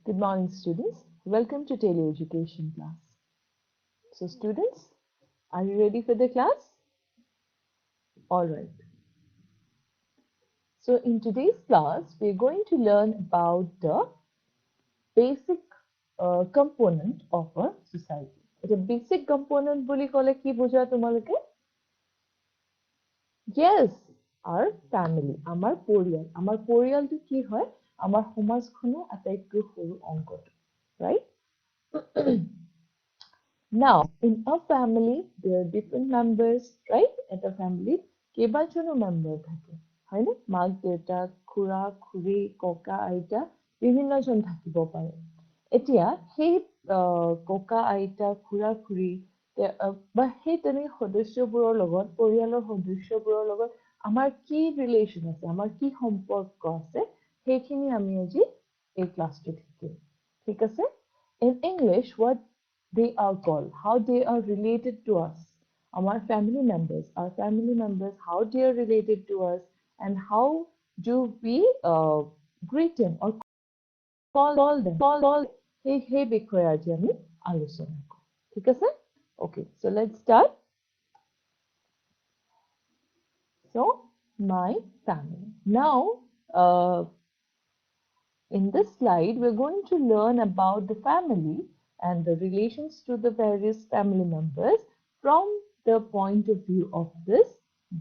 Good morning, students. Welcome to Tele Education class. So, students, are you ready for the class? All right. So, in today's class, we're going to learn about the basic component of a society. The basic component বুলি ক'লে কি বুজা তোমালোকে? Yes, our family, আমাৰ পৰিয়াল। আমাৰ পৰিয়ালটো কি হয়? আমাৰ সমাজখনৰ আটাইতকৈ সৰু অংকটো, right? Now, in a family, there are different members, right? At a family, কেইবাজনো member থাকে, হয়নে? মাক, দেউতাক, খুৰা, খুৰী, ককা, আইতা, বিভিন্নজন থাকিব পাৰে। এতিয়া সেই ককা, আইতা, খুৰা, খুৰী বা সেই তেনে সদস্যবোৰৰ লগত, পৰিয়ালৰ সদস্যবোৰৰ লগত আমাৰ কি ৰিলেশ্যন আছে, আমাৰ কি সম্পৰ্ক আছে, সেইখিনি আমি আজি এই ক্লাছটোত শিকিম। ঠিক আছে? In English, what they are called, how they are related to us, our family members, how they are related to us, and how do we greet them or call them. সেই বিষয়ে আজি আমি আলোচনা কৰিম। ঠিক আছে? Okay, so let's start. So, my family. Now, in this slide, we're going to learn about the family and the relations to the various family members from the point of view of this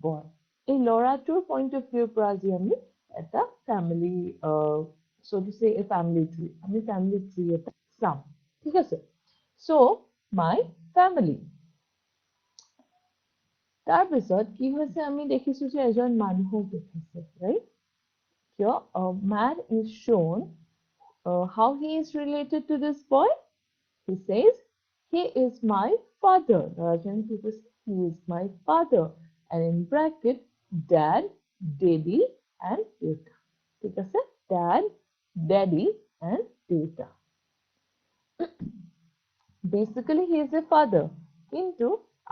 boy. In ল'ৰাটোৰ point of view পৰা আজি আমি এটা family, so to say a family tree. আমি family tree এটা চাম। ঠিক আছে? So, my family. তাৰপিছত কি হৈছে আমি দেখিছো যে এজন মানুহক দেখিছে, right? Here, a man is shown how he is related to this boy. He says, he is my father. Rajan, he is my father. And in bracket, dad, daddy, and tata. ঠিক আছে? Dad, daddy, and tata. Basically, he is a father. কিন্তু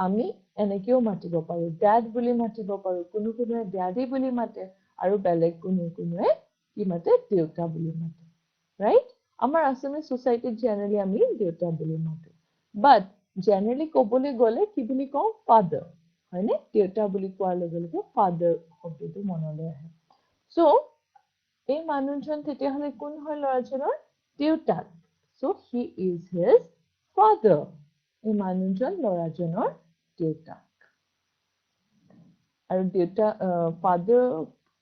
আমি এনেকেও মাতিব পাৰো, dad বুলি মাতিব পাৰো, কোনোৱে daddy বুলি মাতে, আৰু বেলেগ কোনোৱে কি মাতে, দেউতা বুলি মাতে, right? আমাৰ আসামিজ society generally আমি দেউতা বুলি মাতো, but generally ক'বলৈ গ'লে কি বুলি কওঁ, father, হয়নে? দেউতা বুলি কোৱাৰ লগে লগে father শব্দটো মনলৈ আহে। So, এই মানুহজন তেতিয়াহ'লে কোন হয় ল'ৰাজনৰ? দেউতাক। So, he is his father. এই মানুহজন ল'ৰাজনৰ দেউতাক। আৰু দেউতা father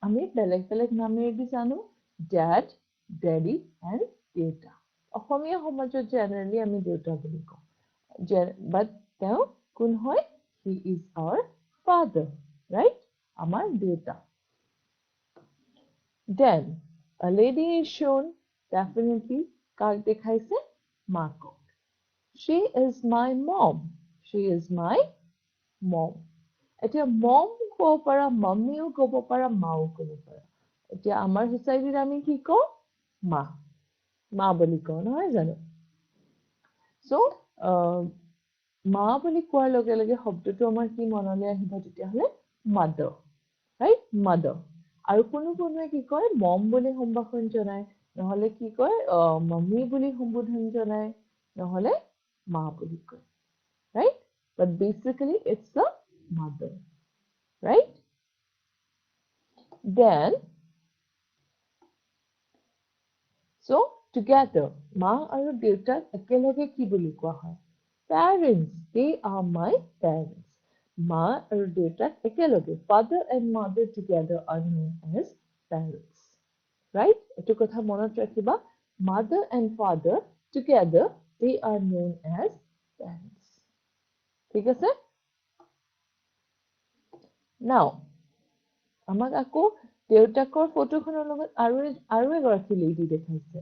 আমি বেলেগ বেলেগ নামেৰে জানো, dad, daddy, and দেউতা। অসমীয়া সমাজত generally আমি দেউতা বুলি কওঁ, but তেওঁ কোন হয়? He is our father, right? আমাৰ দেউতা। Then, a lady is shown, definitely, কাক দেখাইছে? মাকক। She is my mom. She is my mom. এতিয়া mom ক'ব পাৰা, মাম্মিও ক'ব পাৰা, মাও ক'ব পাৰা। এতিয়া আমাৰ society আমি কি কওঁ? মা। মা বুলি কওঁ, নহয় জানো? So, মা বুলি কোৱাৰ লগে লগে শব্দটো আমাৰ কি মনলৈ আহিব তেতিয়াহ'লে? Mother, right? Mother. আৰু কোনোৱে কি কয়? মম বুলি সম্ভাষণ জনায়, নহ'লে কি কয়? মাম্মি বুলি সম্বোধন জনায়, নহ'লে মা বুলি কয়, right? But basically it's a mother, right? Then, so together, মা আৰু দেউতাক একেলগে কি বুলি কোৱা হয়? Parents, they are my parents. মা আৰু দেউতাক একেলগে, father and mother together are known as parents, right? এইটো কথা মনত ৰাখিবা, mother and father together, they are known as parents. ঠিক আছে? Now, আমাক আকৌ দেউতাকৰ ফটোখনৰ লগত আৰু এগৰাকী লেডি দেখাইছে,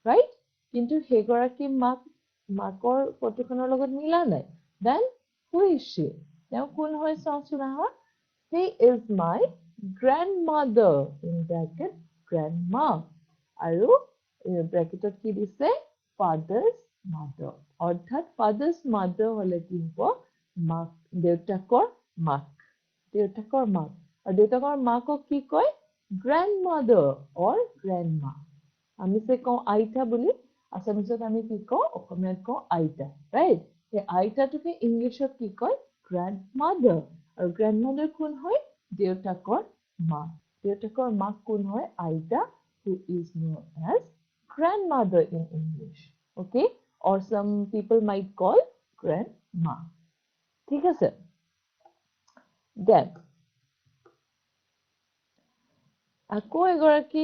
right? কিন্তু সেইগৰাকী মাকৰ ফটোখনৰ লগত মিলা নাই। Then, who is she? তেওঁ কোন হয় চাওঁচোন আহা। She is my grandmother, in bracket, grandma. আৰু ব্ৰেকেটত কি দিছে? Father's mother. অৰ্থাৎ father's mother হ'লে কি হ'ব? মাক, দেউতাকৰ মাক। দেউতাকৰ মাক। আৰু দেউতাকৰ মাকক কি কয়? Grandmother or grandma. আমি যে কওঁ আইতা বুলি, আসামিছত আমি কি কওঁ অসমীয়াত কওঁ আইতা ৰাইট সেই আইতাটোকে ইংলিছত কি কয় গ্ৰেণ্ডমাদাৰ আৰু গ্ৰেণ্ডমাদাৰ কোন হয় দেউতাকৰ মাক কোন হয় আইতা who is known as grandmother in English okay or some people might call grandma ঠিক আছে then আকৌ এগৰাকী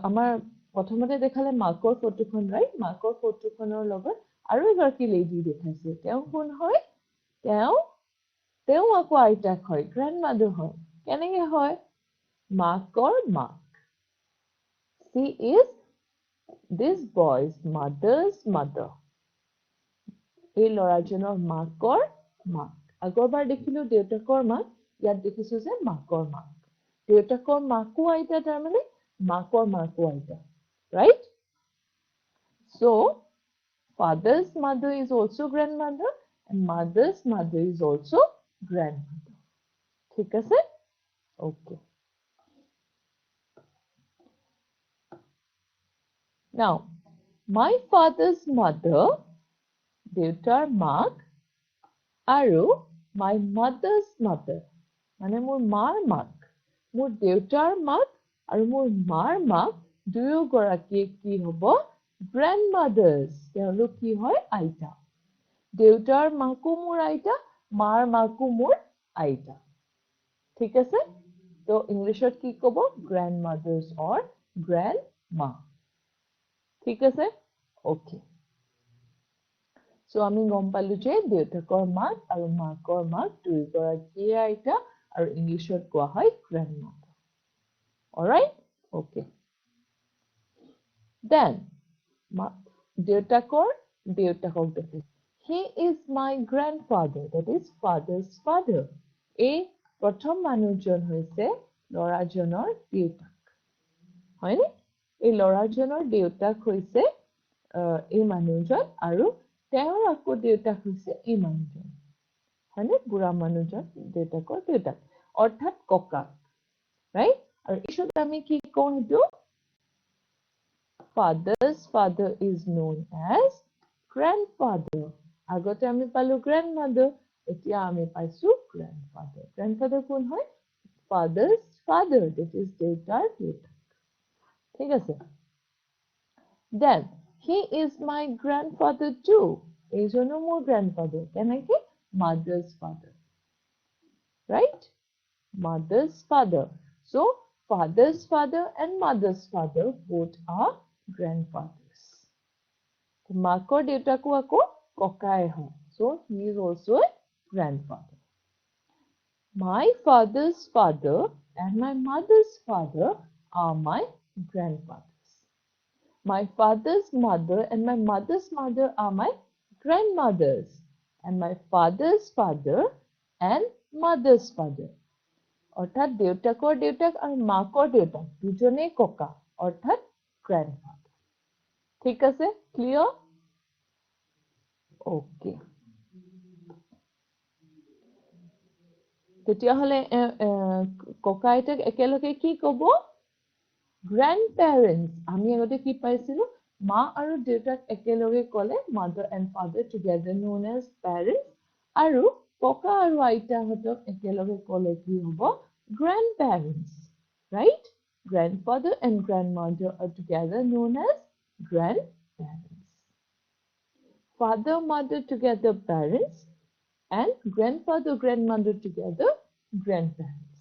আমাৰ প্ৰথমতে দেখালে মাকৰ ফটোখন ৰাইট মাকৰ ফটোখনৰ লগত আৰু এগৰাকী লেডি দেখাইছে তেওঁ কোন হয় তেওঁ আকৌ আইতাক হয় গ্ৰেণ্ডমাদাৰ হয় কেনেকৈ হয় মাকৰ মাক she is this boy's mother's mother এই ল'ৰাজনৰ মাকৰ মাক আগৰবাৰ দেখিলো দেউতাকৰ মাক ইয়াত দেখিছো যে মাকৰ মাক দেউতাকৰ মাকো আইতা তাৰমানে মাকৰ মাকো আইতা right so father's mother is also grandmother and mother's mother is also grandmother ঠিক আছে okay now my father's mother দেউতাৰ মাক আৰু my mother's mother মানে মোৰ মাৰ মাক মোৰ দেউতাৰ মাক আৰু মোৰ মাৰ মাক দুয়োগৰাকী কি হ'ব grandmothers তেওঁলোক কি হয় আইতা দেউতাৰ মাকো মোৰ আইতা মাৰ মাকো মোৰ আইতা ঠিক আছে তো ইংলিশত কি ক'ব grandmothers or grandma ঠিক আছে ওকে So আমি গম পালো যে দেউতাকৰ মাক আৰু মাকৰ মাক দুয়োগৰাকীয়ে আইতা আৰু ইংলিছত কোৱা হয় grandmother alright okay then দেউতাকক দেখে he is my grandfather that is father's father এই প্ৰথম মানুহজন হৈছে ল'ৰাজনৰ দেউতাক হয়নে এই ল'ৰাজনৰ দেউতাক হৈছে এই মানুহজন আৰু তেওঁৰ আকৌ দেউতাক হৈছে এই মানুহজন হয়নে বুঢ়া মানুহজন দেউতাকৰ দেউতাক অৰ্থাৎ ককাক ৰাইট আৰু ইছত আমি কি কওঁ সেইটো father's father is known as grandfather আগতে আমি পালো grandmother এতিয়া আমি পাইছো grandfather কোন হয় father's father that is দেউতাৰ দেউতাক ঠিক আছে then he is my grandfather too এইজনো মোৰ grandfather কেনেকে mother's father right mother's father so father's father and mother's father both are grandfathers মাকৰ দেউতাকো আকৌ ককাই হয় so he is also a grandfather my father's father and my mother's father are my grandfathers my father's mother and my mother's mother are my grandmothers and my father's father and mother's father অৰ্থাৎ দেউতাকৰ দেউতাক আৰু মাকৰ দেউতাক দুজনেই ককা অৰ্থাৎ grandfather ঠিক আছে ক্লিয়াৰ ওকে তেতিয়াহ'লে ককা আইতাক একেলগে কি ক'ব grandparents আমি আগতে কি পাইছিলো মা আৰু দেউতাক একেলগে ক'লে mother and father together known as parents আৰু ককা আৰু আইতাহঁতক একেলগে ক'লে কি হ'ব grandparents right grandfather and grandmother are together known as grandparents father mother together parents and grandfather grandmother together grandparents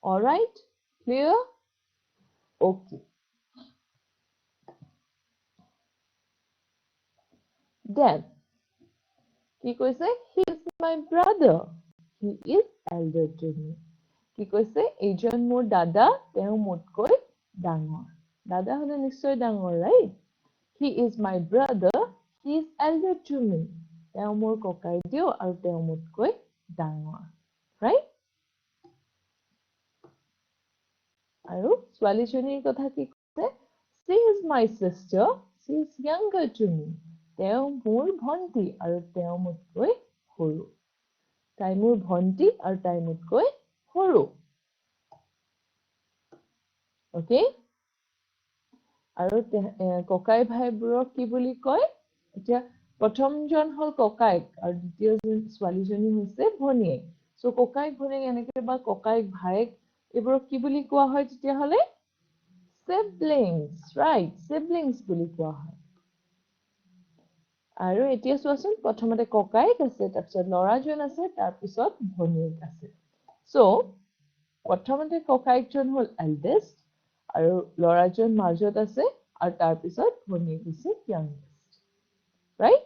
all right clear okay then কি কৈছে he is my brother he is elder to me কি কৈছে এইজন মোৰ দাদা তেওঁ মোতকৈ ডাঙৰ দাদা হলে নিশ্চয় ডাঙৰ right he is my brother he is elder to me তেওঁ মোৰ ককাইদেউ আৰু তেওঁ মোতকৈ ডাঙৰ right আৰু ছোৱালীজনীৰ কথা কি কৈছে she is my sister she is younger to me তেওঁ মোৰ ভন্টি আৰু তেওঁ মোতকৈ সৰু তাই মোৰ ভন্টি আৰু তাই মোতকৈ সৰু okay আৰু ককাই ভাইবোৰক কি বুলি কয় এতিয়া প্ৰথমজন হল ককাইক আৰু দ্বিতীয়জন ছোৱালীজনী হৈছে ভনীয়েক সো ককাইক ভনীয়েক এনেকৈ বা ককাইক ভাইক এইবোৰক কি বুলি কোৱা হয় তেতিয়াহলে siblings right siblings বুলি কোৱা হয় আৰু এতিয়া চোৱাচোন প্ৰথমতে ককাইক আছে তাৰপিছত ল'ৰাজন আছে তাৰপিছত ভনীয়েক আছে সো প্ৰথমতে ককাইকজন হল eldest আৰু ল'ৰাজন মাজত আছে আৰু তাৰপিছত ভনীয়েক হৈছে youngest right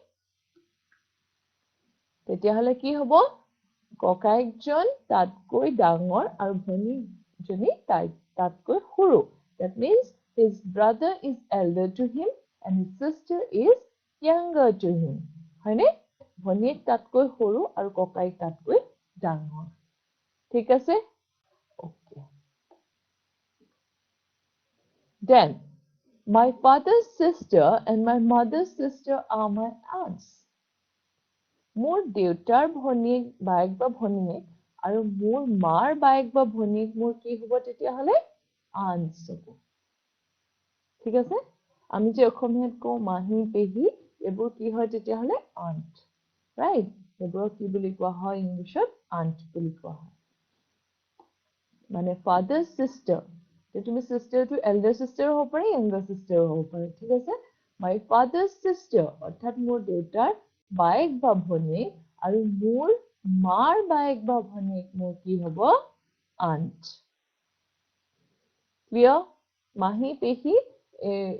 তেতিয়াহলে কি হ'ব ককাইকজন তাতকৈ ডাঙৰ আৰু ভনীজনী তাতকৈ সৰু that means his brother is elder to him and his sister is younger to him হয়নে ভনীয়েক তাতকৈ সৰু আৰু ককাইক তাতকৈ ডাঙৰ ঠিক আছে okay then my father's sister and my mother's sister are my aunts মোৰ দেউতাৰ ভনীয়েক বায়েক বা ভনীয়েক আৰু মোৰ মাৰ বায়েক বা ভনীয়েক মোৰ কি হ'ব তেতিয়াহলে aunts হ'ব ঠিক আছে আমি যে অসমীয়াত কওঁ মাহী পেহী এইবোৰ কি হয় তেতিয়াহলে aunt right এইবোৰক কি বুলি কোৱা হয় ইংলিছত aunt বুলি কোৱা হয় মানে father's sister তুমি sister to elder sister হ'ব পাৰে younger sister হ'ব পাৰে ঠিক আছে my father's sister অৰ্থাৎ মোৰ দেউতাৰ বায়েক বা ভনীয়েক আৰু মোৰ মাৰ বায়েক বা ভনীয়েক মোৰ কি হ'ব aunt clear মাহী পেহী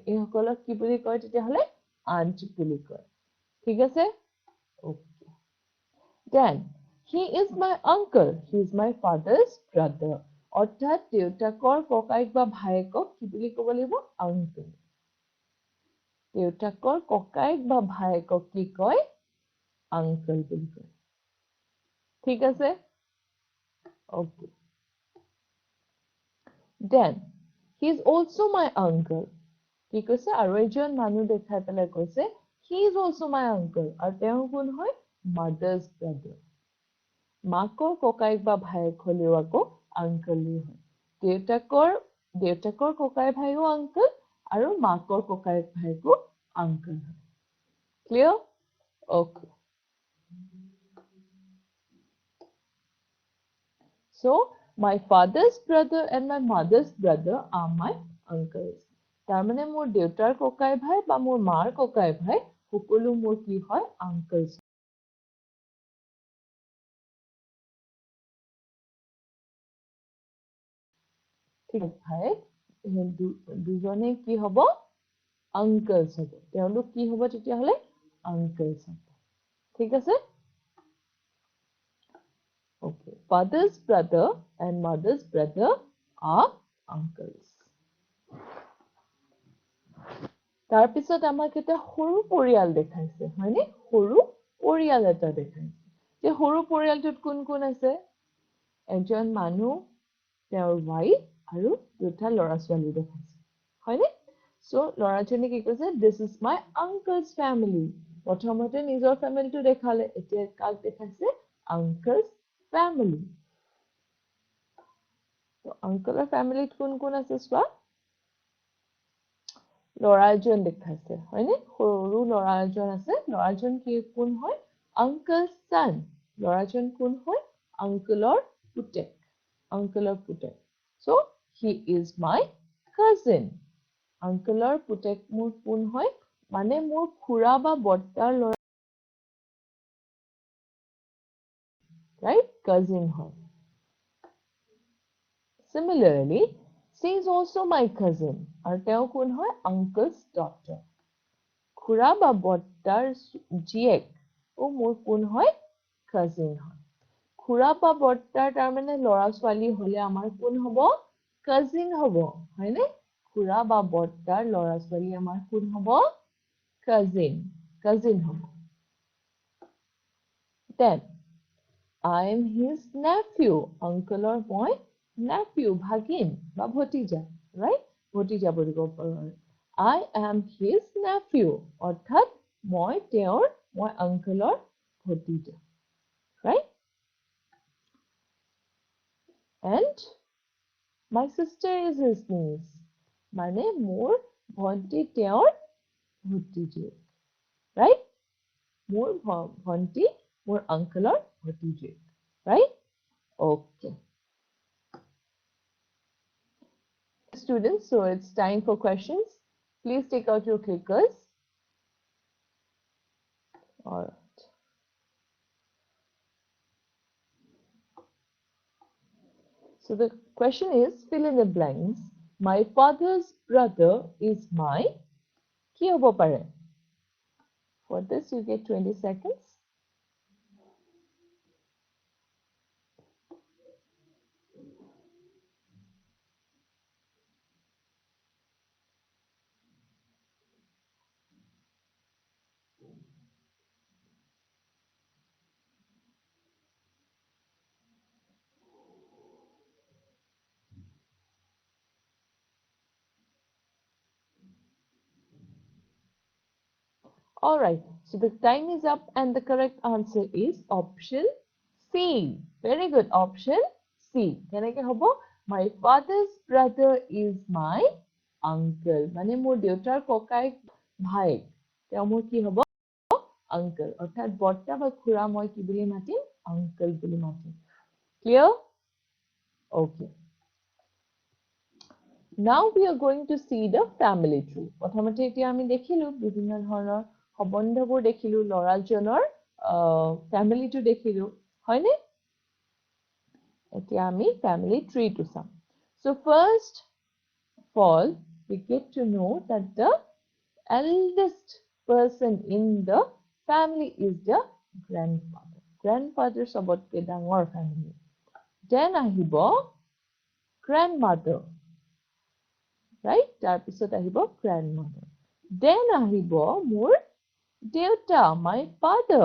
এইসকলক কি বুলি কয় তেতিয়াহলে aunt বুলি কয় ঠিক আছে okay then he is my uncle he is my father's brother অৰ্থাৎ দেউতাকৰ ককাইক বা ভায়েকক কি বুলি ক'ব লাগিব uncle দেউতাকৰ ককাইক বা ভায়েকক কি কয় uncle বুলি কয় ঠিক আছে okay then he is also my uncle কি কৈছে আৰু এজন মানুহ দেখাই পেলাই কৈছে he is also my uncle আৰু তেওঁ কোন হয় mother's brother মাকৰ ককাইক বা ভায়েক হলেও আকৌ uncle হয় দেউতাকৰ ককাই ভাইও uncle আৰু মাকৰ ককাইক ভাইকো uncle হয় clear okay so my father's brother and my mother's brother are my uncles তাৰমানে মোৰ দেউতাৰ ককাই ভাই বা মোৰ মাৰ ককাই ভাই সকলো মোৰ কি হয় uncles ঠিক ভাই দুজনে কি হ'ব uncles হ'ব তেওঁলোক কি হ'ব তেতিয়াহলে uncles হ'ব ঠিক আছে okay father's brother and mother's brother are uncles তাৰপিছত আমাক এটা সৰু পৰিয়াল দেখাইছে হয়নে সৰু পৰিয়াল এটা দেখাইছে যে সৰু পৰিয়ালটোত কোন কোন আছে এজন মানুহ তেওঁৰ wife আৰু দুটা ল'ৰা ছোৱালী দেখাইছে হয়নে সো ল'ৰাজনে কি কৈছে this is my uncle's family প্ৰথমতে নিজৰ ফেমিলিটো দেখালে এতিয়া কাক দেখাইছে uncle's family তো uncleৰ ফেমিলিত কোন কোন আছে চোৱা ল'ৰাজন দেখাইছে হয়নে সৰু ল'ৰাজন আছে ল'ৰাজন কি কোন হয় uncle's son ল'ৰাজন কোন হয় uncleৰ পুতেক so he is my cousin uncleৰ পুতেক মোৰ কোন হয় মানে মোৰ খুৰা বা বৰ্তাৰ ল'ৰা right cousin হয় similarly she is also my cousin আৰু তেওঁ কোন হয় uncle's daughter খুৰা বা বৰ্তাৰ জীয়েক ও মোৰ কোন হয় cousin হয় খুৰা বা বৰ্তাৰ তাৰমানে ল'ৰা ছোৱালী হলে আমাৰ কোন হ'ব cousin হ'ব হয়নে খুৰা বা বৰ্তাৰ ল'ৰা ছোৱালী আমাৰ কোন হ'ব cousin হ'ব then I am his nephew uncleৰ মই nephew ভাগিন বা ভতিজা right ভতিজা বুলি ক'ব পাৰো I am his nephew অৰ্থাৎ মই uncleৰ ভতিজা right and my sister is his niece মানে মোৰ ভণ্টি তেওঁৰ ভতিজীয়েক, right? মোৰ ভণ্টি মোৰ আংকলৰ ভতিজীয়েক, right? Okay. Students, so it's time for questions. Please take out your clickers. All right. So the question is, fill in the blanks. My father's brother is my কি হ'ব পাৰে? For this you get 20 seconds. All right, so the time is up and the correct answer is option C. Very good, option C. কেনেকে হ'ব? My father's brother is my uncle. মানে মোৰ দেউতাৰ ককাইক ভাইক, তেওঁ মোৰ কি হ'ব? Uncle. অৰ্থাৎ বৰ্তা বা খুৰা মই কি বুলি মাতিম? Uncle বুলি মাতিম। Clear? Okay. Now we are going to see the family tree. প্ৰথমতে এতিয়া আমি দেখিলো বিভিন্ন ধৰণৰ সম্বন্ধবোৰ দেখিলো, ল'ৰাজনৰ ফ্যামিলিটো দেখিলো, হয়নে? এতিয়া আমি family tree টো চাম. So first of all, we get to know that the eldest person in the family is the grandfather. Grandfather সবতকে ডাঙৰ family. Then আহিব grandmother. Right? তাৰপিছত আহিব grandmother. Then আহিব মোৰ দেউতা, my father.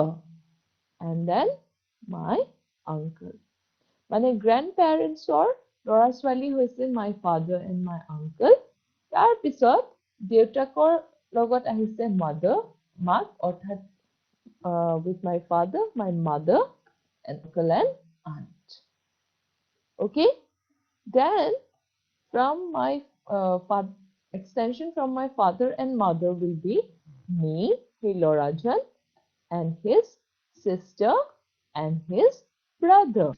And then my uncle. মানে grandparents-ৰ ল'ৰা ছোৱালী হৈছে my father and my uncle. তাৰপিছত দেউতাকৰ লগত আহিছে mother, মাক, অৰ্থাৎ with my father, my mother, and uncle and aunt. Okay? Then from my extension from my father and mother will be me, Hilorajan, and his sister and his brother.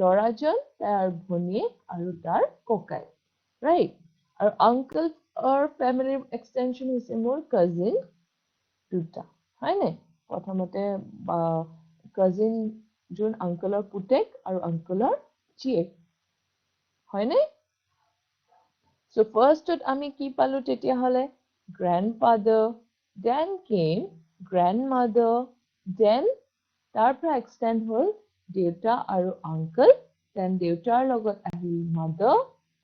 Lorajan, তাৰ ভনীয়েক আৰু তাৰ ককাই. Right? Our uncle or family extension হৈছে মোৰ cousin দুটা. হয়নে? প্ৰথমতে cousin যোন আংকলৰ পুতেক আৰু আংকলৰ জীয়েক. হয়নে? So first আমি কি পালো তেতিয়াহলে? Grandfather, then came grandmother, then তাৰ পৰা extend হ'ল দেউতা আৰু uncle, then দেউতাৰ লগত আহিল mother,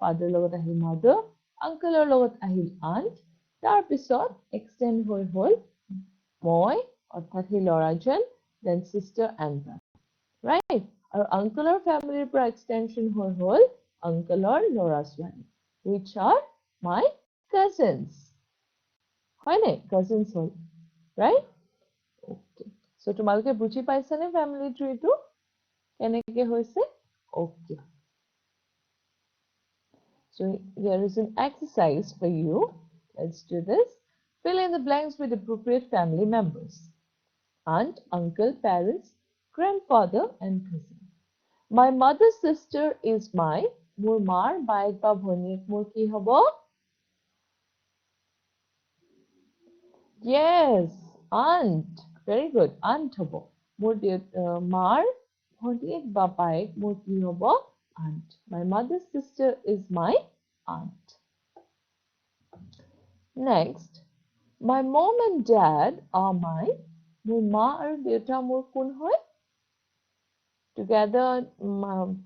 father লগত আহিল mother, uncleৰ লগত আহিল aunt, তাৰপিছত extend হৈ হ'ল মই, অৰ্থাৎ সেই ল'ৰাজন, then sister and brother. Right? আৰু uncleৰ familyৰ পৰা extension হৈ হ'ল uncleৰ ল'ৰা ছোৱালী, which are my cousins. হয়নে? Cousins হ'ল. Right? Okay. So তোমালোকে বুজি পাইছানে family tree টো? কেনেকে হৈছে? Okay. So here is an exercise for you. Let's do this. Fill in the blanks with appropriate family members. Aunt, uncle, parents, grandfather, and cousin. My mother's sister is my, মোৰ মাৰ bike বা ভনীয়েক মোৰ কি হ'ব? Yes, aunt. Very good. Aunt হ'ব. মোৰ মাৰ ভনীয়েক বা বাইক মোৰ কি হ'ব? Aunt. My mother's sister is my aunt. Next, my mom and dad are my, মোৰ মা আৰু দেউতা মোৰ কোন হয়? Together,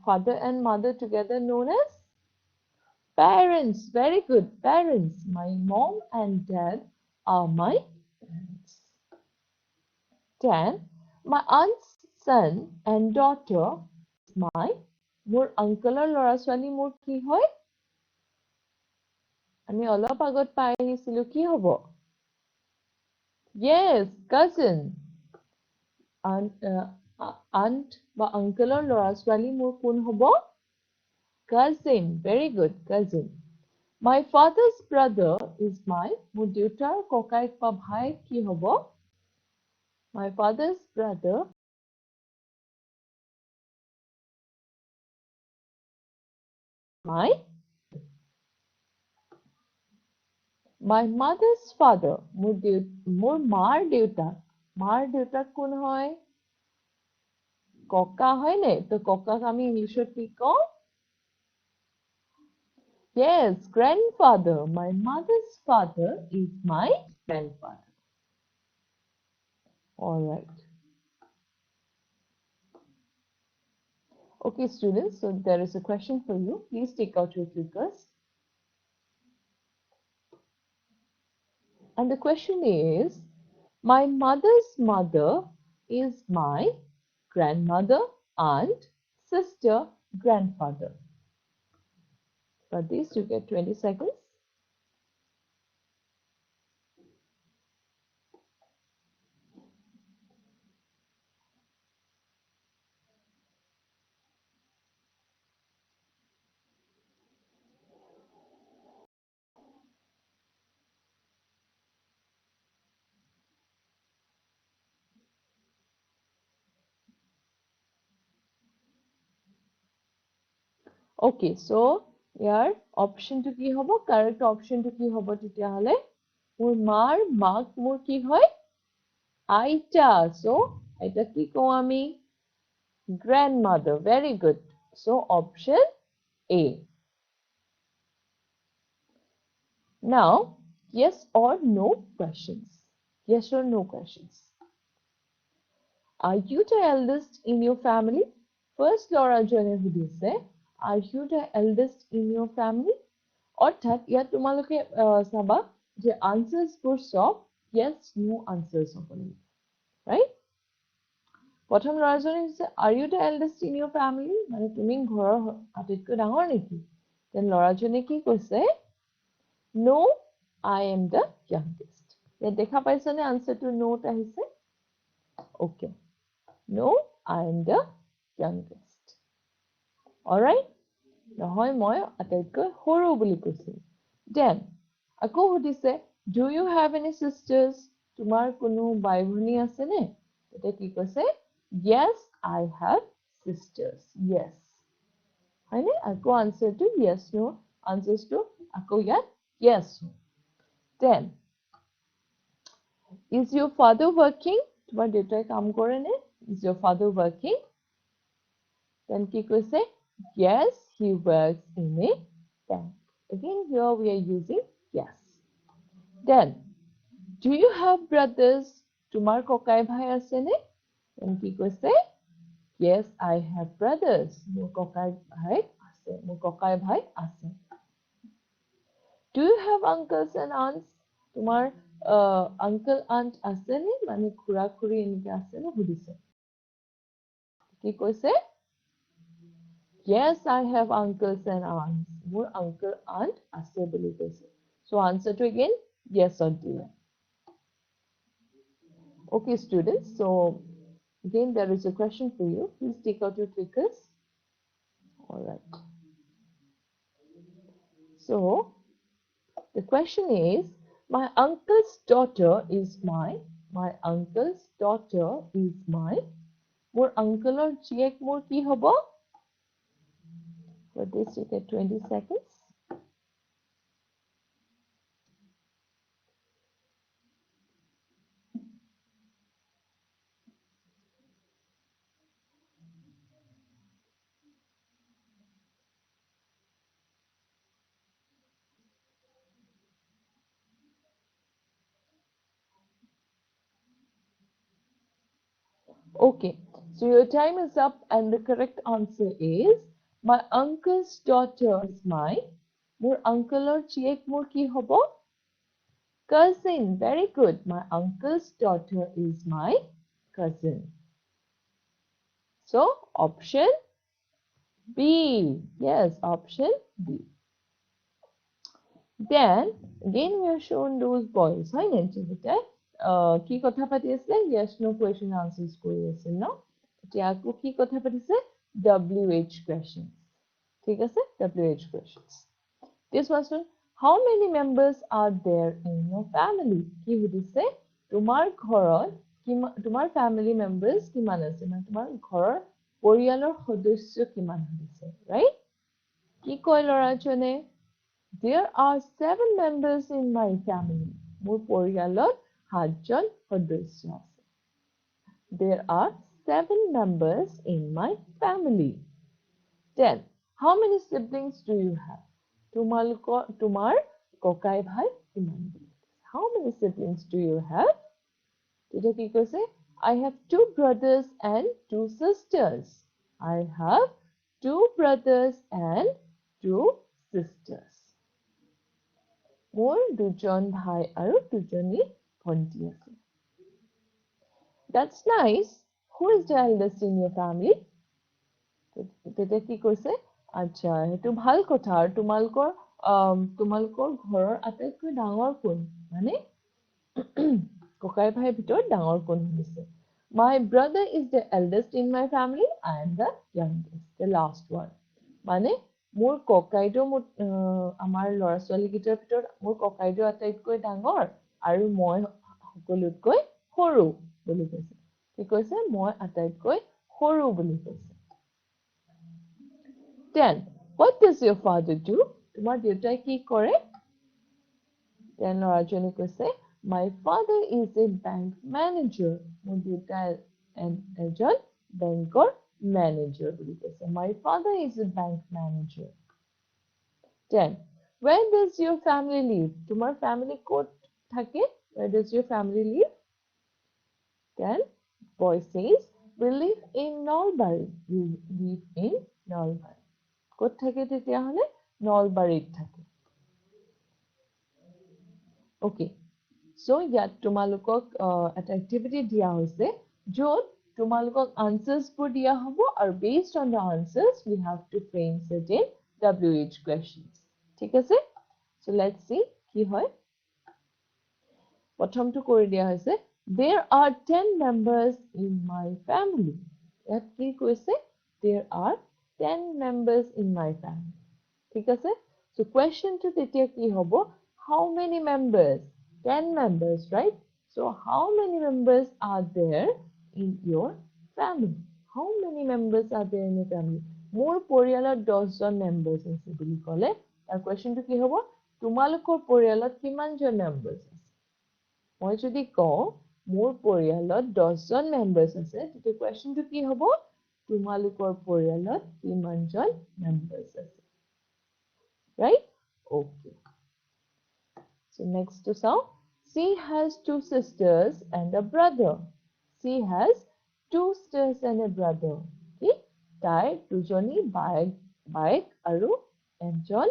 father and mother together known as parents. Very good, parents. My mom and dad are my parents. Then, my aunt's son and daughter is my, মোৰ আংকলৰ ল'ৰা ছোৱালী মোৰ কি হয়? আমি অলপ আগত পাই আহিছিলো, কি হ'ব? Yes, cousin. Aunt বা আংকলৰ ল'ৰা ছোৱালী মোৰ কোন হ'ব? Cousin. Very good, cousin. My father's brother is my মোৰ দেউতাৰ ককায়েক বা ভাই কি হ'ব my father's brother my mother's father মোৰ মাৰ দেউতাক কোন হয় ককা হয় নে তো ককাক আমি ইংলিছত কি কওঁ yes grandfather my mother's father is my grandfather all right okay students so there is a question for you please take out your clickers and the question is my mother's mother is my grandmother aunt sister grandfather for this you get 20 seconds okay so ইয়াৰ অপশনটো কি হ'ব correct অপশনটো কি হ'ব তেতিয়াহলে মোৰ মাৰ মাক মোৰ কি হয় আইতা so আইতা কি কওঁ আমি grandmother very good so option A now yes or no questions yes or no questions are you the eldest in your family first Laura জনে সুধিছে are you the eldest in your family অৰ্থাৎ ইয়াত তোমালোকে চাবা যে আনসাৰছবোৰ সব yes no আনসাৰছ হ'ব লাগিব right প্ৰথম ল'ৰাজনে হৈছে are you the eldest in your family মানে তুমি ঘৰৰ আটাইতকৈ ডাঙৰ নেকি then ল'ৰাজনে কি কৈছে no I am the youngest ইয়াত দেখা পাইছানে আনসাৰটো নোট আহিছে okay no I am the youngest alright নহয় মই আটাইতকৈ সৰু বুলি কৈছিল then আকৌ সুধিছে do you have any sisters তোমাৰ কোনো বাই ভনী আছে নে তেতিয়া কি কৈছে yes I have sisters yes হয়নে আকৌ আনসাৰটো yes no আনসাৰটো আকৌ ইয়াত yes then is your father working তোমাৰ দেউতাই কাম কৰে নে is your father working then কি কৈছে yes he works in a bank again here we are using yes then do you have brothers তোমাৰ ককাই ভাই আছে নে then কি কৈছে yes I have brothers মোৰ ককাই ভাই আছে মোৰ ককাই ভাই আছে do you have uncles and aunts তোমাৰ uncle aunt আছে নে মানে খুৰা খুৰী এনেকে আছে নে সুধিছে কি কৈছে yes I have uncles and aunts মোৰ uncle aunt আছে বুলি কৈছে so answer to again yes or no okay students so again there is a question for you please take out your clickers all right so the question is my uncle's daughter is my uncle's daughter is my মোৰ uncle জীয়েক মোৰ কি হ'ব for this you get 20 seconds okay so your time is up and the correct answer is my uncle's daughter is my মোৰ uncle জীয়েক মোৰ কি হ'ব cousin very good my uncle's daughter is my cousin so option B yes option B then again we are shown those boys হয় নে যেটা কি কথা পাতি আছে yes no question answers কৰি আছে ন এতিয়া আকৌ কি কথা পাতিছে WH questions ঠিক আছে WH questions this was How many members are there in your family? কি সুধিছে তোমাৰ ঘৰত তোমাৰ family members কিমান আছে মানে তোমাৰ ঘৰৰ পৰিয়ালৰ সদস্য কিমান হৈছে right কি কয় ল'ৰাজনে There are 7 members in my family. মোৰ পৰিয়ালত 7জন সদস্য আছে There are 7 members in my family. 10. How many siblings do you have? তোমাৰ ককাই ভাই কিমান How many siblings do you have? তেতিয়া কি কৈছে I have 2 brothers and 2 sisters. I have 2 brothers and 2 sisters. মোৰ 2জন ভাই আৰু 2জনী ভণ্টি আছে That's nice. Who is the eldest in your family? তেতিয়া কি কৈছে আচ্ছা সেইটো ভাল কথা আৰু তোমালোকৰ ঘৰৰ আটাইতকৈ ডাঙৰ কোন মানে ককাই ভাইৰ ভিতৰত ডাঙৰ কোন হৈছে My brother is the eldest in my family. I am the youngest, the last one. মানে মোৰ ককাইটো আমাৰ ল'ৰা ছোৱালীকেইটাৰ ভিতৰত মোৰ ককাইটো আটাইতকৈ ডাঙৰ আৰু মই সকলোতকৈ সৰু বুলি কৈছে কি কৈছে মই আটাইতকৈ সৰু বুলি কৈছে 10. What does your father do? তোমাৰ দেউতাই কি কৰে? Then ল'ৰাজনে কৈছে My father is a bank manager. মোৰ দেউতা এজন বেংকৰ manager বুলি কৈছে My father is a bank manager. 10. Where does your family live? তোমাৰ family ক'ত থাকে? Where does your family live? Then boy says we live in Nalbari. We live in Nalbari. ক'ত থাকে তেতিয়াহলে নলবাৰীত থাকে Okay so ইয়াত তোমালোকক এটা এক্টিভিটি দিয়া হৈছে য'ত তোমালোকক answers বোৰ দিয়া হ'ব আৰু based on the answers we have to frame certain WH questions ঠিক আছে so let's see কি হয় প্ৰথমটো কৰি দিয়া হৈছে There are 10 members in my family ইয়াত কি কৈছে There are 10 members in my family. ঠিক আছে? So question to তেতিয়া কি হ'ব? How many members? 10 members, right? So how many members are there in your family? How many members are there in your family? মোৰ পৰিয়ালত 10 জন members আছে বুলি ক'লে তাৰ questionটো কি হ'ব? তোমালোকৰ পৰিয়ালত কিমানজন members আছে? মই যদি কওঁ মোৰ পৰিয়ালত 10 জন members আছে তেতিয়া questionটো কি হ'ব? তোমালোকৰ পৰিয়ালত কিমানজন members আছে right okay so next to চাও she has 2 sisters and a brother she has 2 sisters and a brother ঠিক তাইৰ দুজনী বাইক আৰু এজন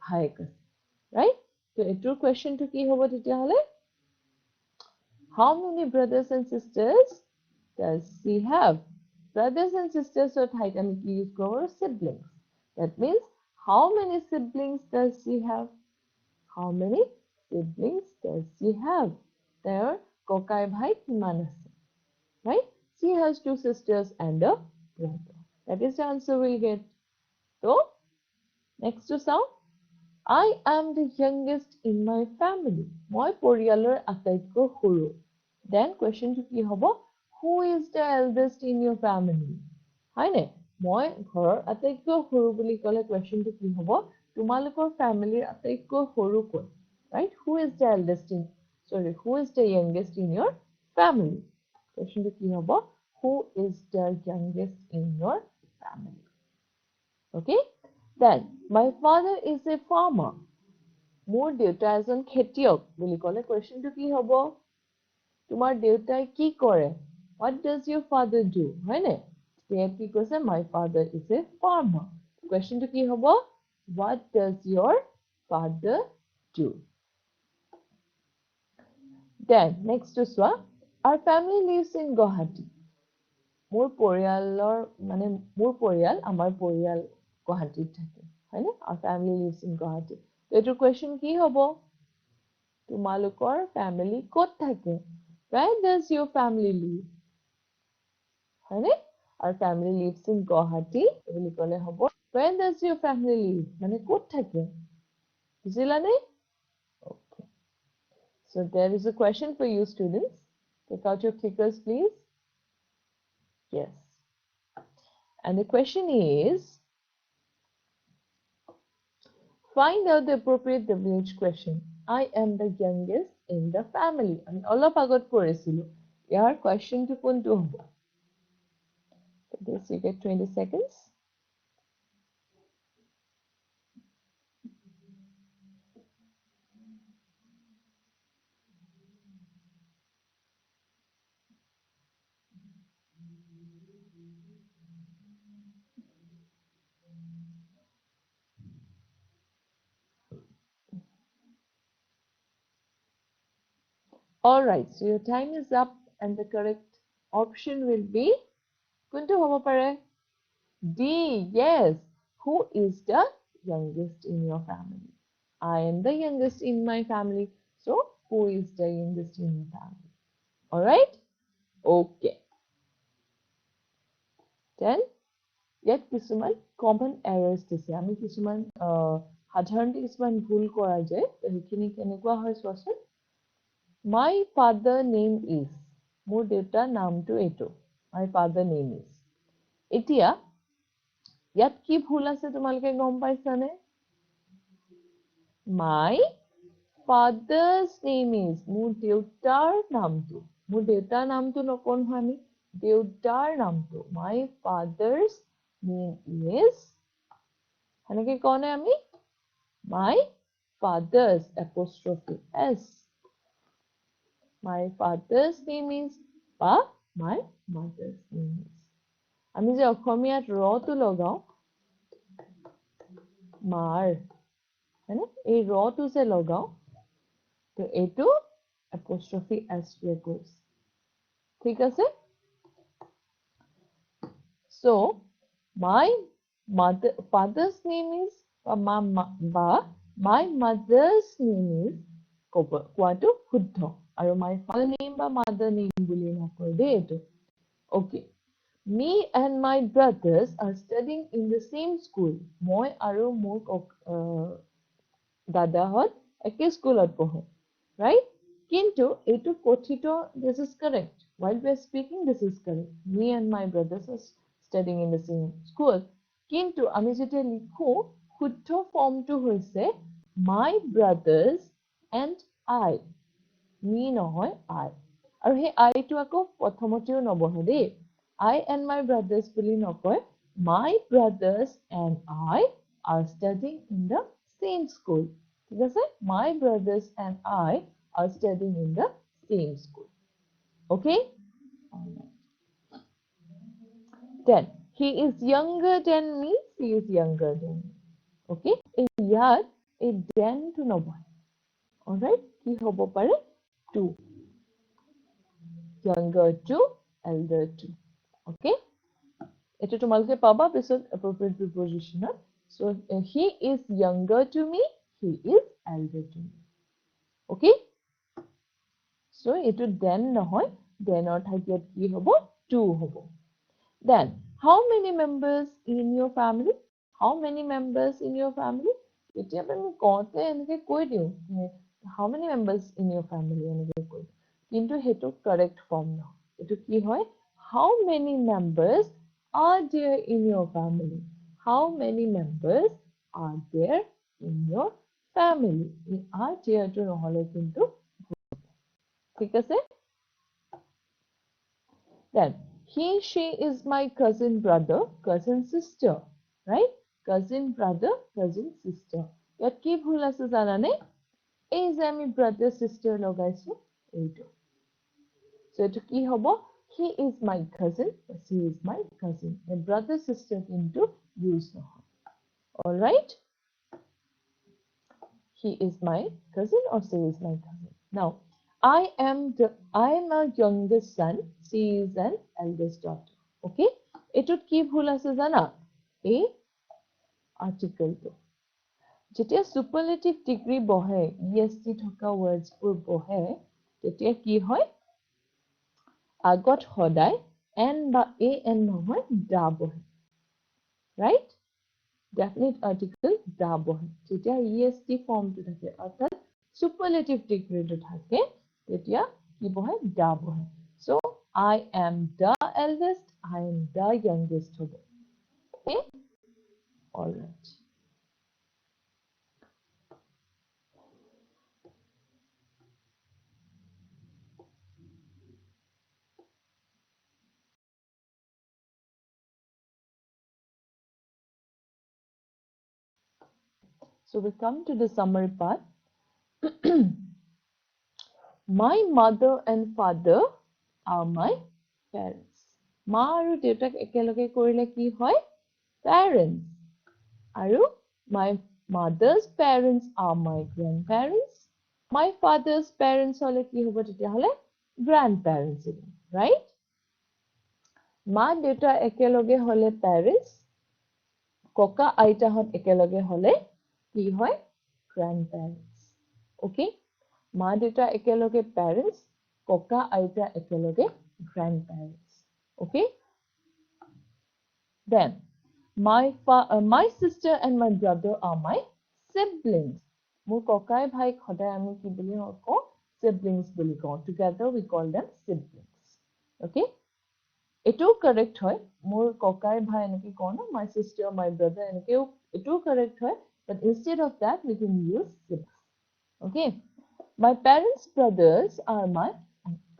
ভায়েক আছে right so এটোৰ questionটো কি হ'ব তেতিয়াহলে how many brothers and sisters does she have Brothers and sisters are ঠাইত আমি কি use কৰোঁ siblings. That means how many siblings does she have? How many siblings does she have? There ককাই ভাই কিমান আছে? Right? She has 2 sisters and a brother. That is the answer we'll get. So, next to চাও I am the youngest in my family. মই পৰিয়ালৰ আটাইতকৈ সৰু. Then question to কি হ'ব? Who is the eldest in your family? হয়নে মই ঘৰৰ আটাইতকৈ সৰু বুলি ক'লে questionটো কি হ'ব তোমালোকৰ ফ্যামিলিৰ আটাইতকৈ সৰু কোন right who is the eldest in who is the youngest in your family questionটো কি হ'ব who is the youngest in your family okay then my father is a farmer মোৰ দেউতা এজন খেতিয়ক বুলি ক'লে questionটো কি হ'ব তোমাৰ দেউতাই কি কৰে What does your father do? হয়নে? ইয়াত কি কৈছে my father is a farmer. Questionটো কি হ'ব? What does your father do? Then next to চোৱা our family lives in Guwahati. মোৰ পৰিয়াল আমাৰ পৰিয়াল গুৱাহাটীত থাকে। হয়নে? Our family lives in Guwahati. এইটো question কি হ'ব? তোমালোকৰ family ক'ত থাকে? Where does your family live? হয়নে our family lives in Guwahati বুলি ক'লে হ'ব where does your family live মানে ক'ত থাকে বুজিলানে? Okay. So there is a question for you students. Take out your clickers, please. Yes. And the question is, find out the appropriate WH question. I am the youngest in the family. আমি অলপ আগত পঢ়িছিলো। ইয়াৰ questionটো কোনটো হ'ব? For this you get 20 seconds. Alright, so your time is up and the correct option will be কোনটো হ'ব পাৰে? D, yes. Who is the youngest in your family? I am the youngest in my family. So, who is the youngest in your family? Alright? Okay. Then, ইয়াত কিছুমান common errors দিছে। আমি কিছুমান সাধাৰণতে কিছুমান ভুল কৰা যায়। সেইখিনি কেনেকুৱা হয় চোৱাচোন। My father name is. মোৰ দেউতাৰ নামটো এইটো। My father name is. এতিয়া ইয়াত কি ভুল আছে তোমালোকে গম পাইছানে? My father's name is. মোৰ দেউতাৰ নামটো। মোৰ দেউতাৰ নামটো নকওঁ নহয় আমি। দেউতাৰ নামটো। My father's name is. সেনেকে কওঁনে আমি? My father's apostrophe S. My father's name is বা my mother's name is. আমি যে অসমীয়াত ৰটো লগাও মাৰ হয়নে? এই ৰটো যে লগাও তো এইটো apostrophe S টোৱে কৈছে। ঠিক আছে? So, my father's name is my mother's name is কোৱাটো শুদ্ধ আৰু my father name বা mother name বুলি নকয় দেই এইটো। Okay. Me and my brothers are studying in the same school. মই আৰু মোৰ দাদাহঁত একে স্কুলত পঢ়ো। Right? কিন্তু এইটো কথিত this is correct. While we are speaking this is correct. Me and my brothers are studying in the same school. কিন্তু আমি যেতিয়া লিখো শুদ্ধ ফৰ্মটো হৈছে my brothers and I. Me নহয় I. আৰু সেই আইটো আকৌ প্ৰথমতেও নবহে দেই। I and my brothers বুলি নকয়। My brothers and I are studying in the same school. ঠিক আছে? My brothers and I are studying in the same school. Okay? Then, he is younger than me, she is younger than me. Okay? ইয়াত এই than টো নবহে। Alright? কি হ'ব পাৰে? To. Younger to, elder to. Okay? এইটো তোমালোকে পাবা পিছত appropriate preposition. So, he is younger to me, he is elder to me. Okay? So, এইটো then নহয়, then অৰ ঠাইত ইয়াত কি হ'ব? To হ'ব. Then, how many members in your family? How many members in your family? কেতিয়াবা আমি কওঁতে এনেকে কৈ দিওঁ how many members in your family এনেকে কৈ দিওঁ কিন্তু সেইটো correct form নহয় এইটো কি হয় how many members are there in your family? How many members are there in your family? এই are there টো নহলে কিন্তু ঠিক আছে? Then, he, she is my cousin brother, cousin sister, right? Cousin brother, cousin sister. ইয়াত কি ভুল আছে জানানে? এই যে আমি brother sister লগাইছো এইটো। So এইটো কি হ'ব? He is my cousin, she is my cousin. A brother sister কিন্তু use নহয়. All right? He is my cousin or she is my cousin. Now, I am a youngest son, she is an eldest daughter. Okay? এটোত কি ভুল আছে জানা? এই আৰ্টিকেলটো। যেতিয়া superlative degree বহে, est থকা words বোৰ বহে, তেতিয়া কি হয়? আগত সদায় n বা an নহয়, da বহে। Right? ডেফিনিট আৰ্টিকেল দা বহে যেতিয়া ইএছটি ফৰ্মটো থাকে অৰ্থাৎ সুপাৰলেটিভ ডিগ্ৰীটো থাকে তেতিয়া কি বহে দা বহে so I am the eldest, I am the youngest হ'ব okay all right so we come to the summary part my mother and father are my parents মা আৰু দেউতাক একেলগে কৰিলে কি হয় parents আৰু my mother's parents are my grandparents my father's parents হলে কি হ'ব তেতিয়াহলে grandparents right মা দেউতা একেলগে হলে parents ককা আইতাহত একেলগে হলে কি হয় grandparents okay মা দেউতা একেলগে parents ককা আইতা একেলগে grandparents okay then my sister and my brother are my siblings মোৰ ককাই ভাইক সদায় আমি কি বুলি কওঁ siblings বুলি কওঁ together we call them siblings okay এটো correct হয় মোৰ ককাই ভাই এনেকে কওঁ না my sister my brother এনেকেও এটো correct হয় but instead of that we can use siblings okay my parents brothers are my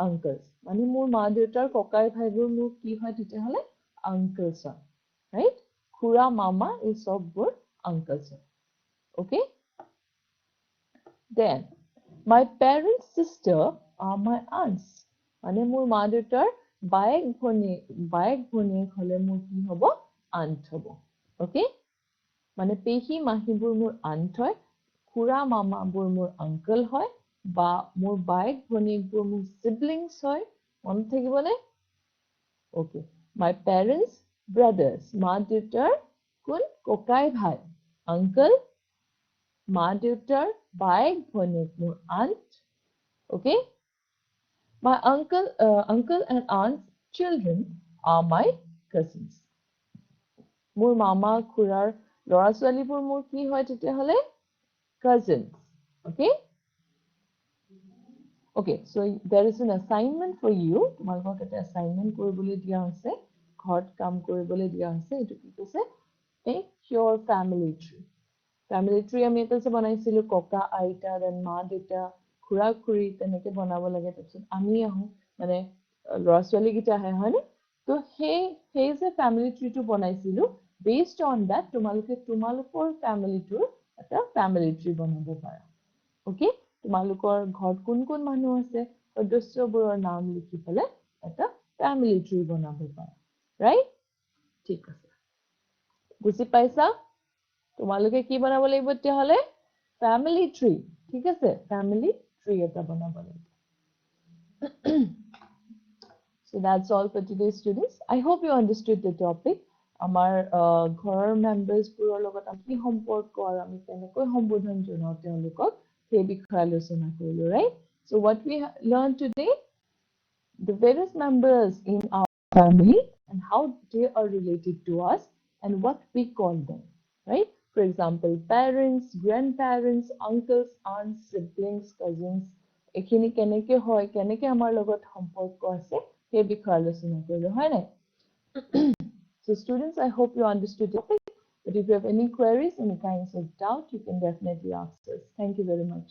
uncles মানে মোৰ মা দেউতাৰ ককাই ভাইবোৰ মোৰ কি হয় তেতিয়াহলে uncles হয় right খুৰা মামা এই সববোৰ uncles হয় okay then my parents sister are my aunts মানে মোৰ মা দেউতাৰ বাইক ভনী হলে মোৰ কি হ'ব aunt হ'ব okay মানে পেহী মাহীবোৰ মোৰ aunt হয় খুৰা মামাবোৰ মোৰ uncle হয় বা মোৰ বাইক ভনীবোৰ মোৰ siblings হয় মনত থাকিবনে okay my parents brothers মা দেউতাৰ কোন ককাই ভাই uncle মা দেউতাৰ বাইক ভনীক মোৰ aunt okay my uncle and aunt's children are my cousins মোৰ মামা খুৰাৰ ল'ৰা ছোৱালীবোৰ মোৰ কি হয় তেতিয়াহলে cousins okay okay so there is an assignment for you তোমালোকক এটা assignment কৰিবলৈ দিয়া হৈছে ঘৰত কাম কৰিবলৈ দিয়া হৈছে এটো কি কৈছে make your family tree আমি এটা যে বনাইছিলো ককা আইতা দেন মা দেউতা খুৰা খুৰী তেনেকে বনাব লাগে তাৰপিছত আমি আহো মানে ল'ৰা ছোৱালী গিটা আহে হয়নে তো সেই যে family tree টো বনাইছিলো based on that তোমালোকৰ family টোৰ এটা family tree বনাব পাৰা okay তোমালোকৰ ঘৰত কোন কোন মানুহ আছে সদস্যবোৰৰ নাম লিখি পেলাই এটা family tree বনাব পাৰা right ঠিক আছে বুজি পাইছা তোমালোকে কি বনাব লাগিব তেতিয়াহলে family tree ঠিক আছে family tree এটা বনাব লাগিব so that's all for today students I hope you understood the topic আমাৰ ঘৰৰ মেম্বাৰ্স বোৰৰ লগত আমি সম্পৰ্ক আৰু আমি কেনেকৈ সম্বোধন জনাও তেওঁলোকক সেই বিষয়ে আলোচনা কৰিলো right so what we learned today the various members in our family and how they are related to us and what we call them right for example parents grandparents uncles aunts siblings cousins এখিনি কেনেকে হয় কেনেকে আমাৰ লগত সম্পৰ্ক আছে সেই বিষয়ে আলোচনা কৰিলো হয় নাই so students I hope you understood the topic but if you have any queries any kinds of doubt you can definitely ask us thank you very much